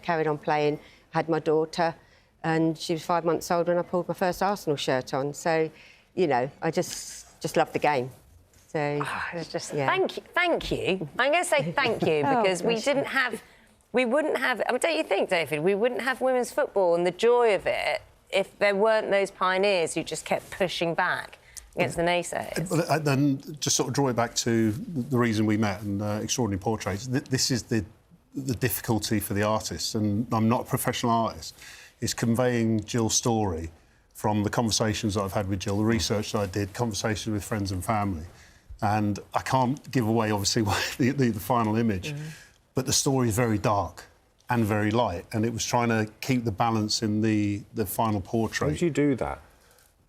carried on playing, had my daughter, and she was 5 months old when I pulled my first Arsenal shirt on. So, you know, I just love the game. So, It's just yeah. thank you. I'm going to say thank you because we wouldn't have. I mean, don't you think, David? We wouldn't have women's football and the joy of it if there weren't those pioneers who just kept pushing back against the naysayers. Then just sort of draw it back to the reason we met and Extraordinary Portraits. This is the difficulty for the artist, and I'm not a professional artist, is conveying Gill's story from the conversations that I've had with Gill, the research that I did, conversations with friends and family. And I can't give away, obviously, the final image, but the story is very dark and very light, and it was trying to keep the balance in the final portrait. How did you do that?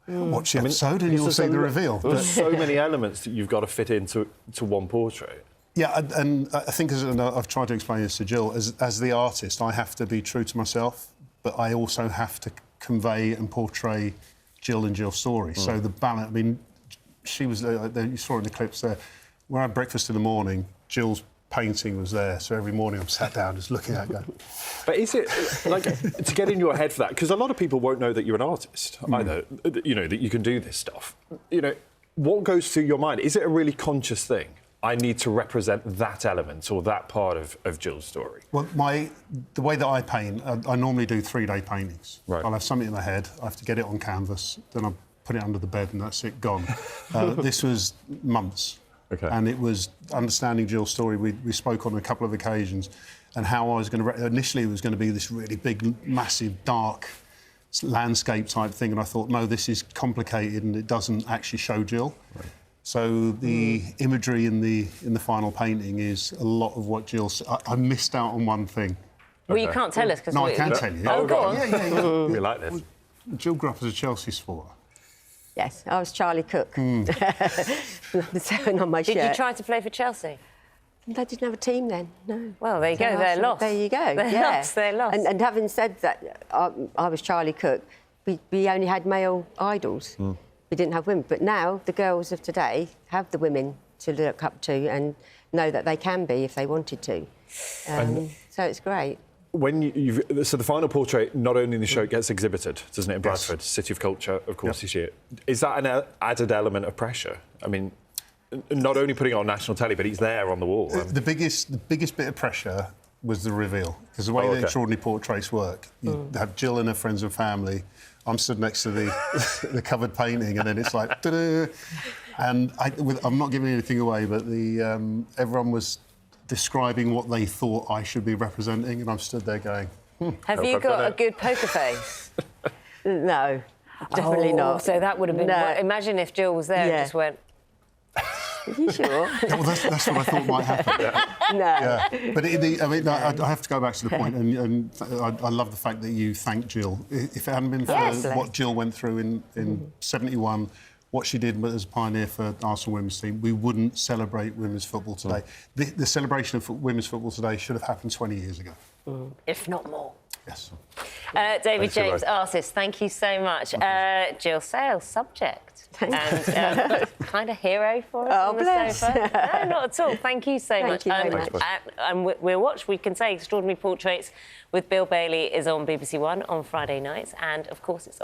Watch the episode and you'll see the reveal. There's so many elements that you've got to fit into one portrait. Yeah, and I think, and I've tried to explain this to Gill, as the artist, I have to be true to myself, but I also have to convey and portray Gill and Gill's story. So the balance, I mean, she was there, you saw it in the clips there. When I had breakfast in the morning, Gill's painting was there, so every morning I'm sat down just looking at it going... But is it, like, to get in your head for that, because a lot of people won't know that you're an artist, either, you know, that you can do this stuff. You know, what goes through your mind? Is it a really conscious thing? I need to represent that element or that part of Gill's story? Well, the way that I paint, I normally do 3-day paintings. Right. I'll have something in my head, I have to get it on canvas, then I'll put it under the bed and that's it, gone. This was months. Okay. And it was understanding Gill's story. We spoke on a couple of occasions, and how I was going to... Initially, it was going to be this really big, massive, dark landscape type thing, and I thought, no, this is complicated and it doesn't actually show Gill. Right. So the imagery in the final painting is a lot of what Gill... I missed out on one thing. Well, you can't tell us because... No, I can tell you. Oh, go on. Yeah. We like this. Jill grew up as a Chelsea supporter. Yes, I was Charlie Cook. The seven on my shirt. Did you try to play for Chelsea? They didn't have a team then, no. Well, there you go, they're lost. There you go, They're lost. And having said that, I was Charlie Cook, we only had male idols. We didn't have women. But now, the girls of today have the women to look up to and know that they can be if they wanted to. So it's great. When so the final portrait, not only in the show, it gets exhibited, doesn't it, in Bradford, City of Culture, of course, this year. Is that an added element of pressure? I mean, not only putting it on national telly, but he's there on the wall. The biggest bit of pressure was the reveal, because the way the Extraordinary Portraits work, you have Gill and her friends and family. I'm stood next to the covered painting, and then it's like, ta-da! And I'm not giving anything away, but everyone was describing what they thought I should be representing, and I'm stood there going... Have you got a good poker face? No, definitely not. So that would have been... No. Imagine if Gill was there and just went... Are you sure? Well, that's what I thought might happen. No. Yeah. But I mean, I have to go back to the point, and I love the fact that you thanked Gill. If it hadn't been for what Gill went through in '71, what she did as a pioneer for Arsenal women's team, we wouldn't celebrate women's football today. The celebration of women's football today should have happened 20 years ago. If not more. Yes. David James, artist, thank you so much. Gill Sayell, subject. And kind of hero for us on the sofa. No, not at all. Thank you so much. Thank you very much. And we'll watch, we can say, Extraordinary Portraits with Bill Bailey is on BBC One on Friday nights. And, of course, it's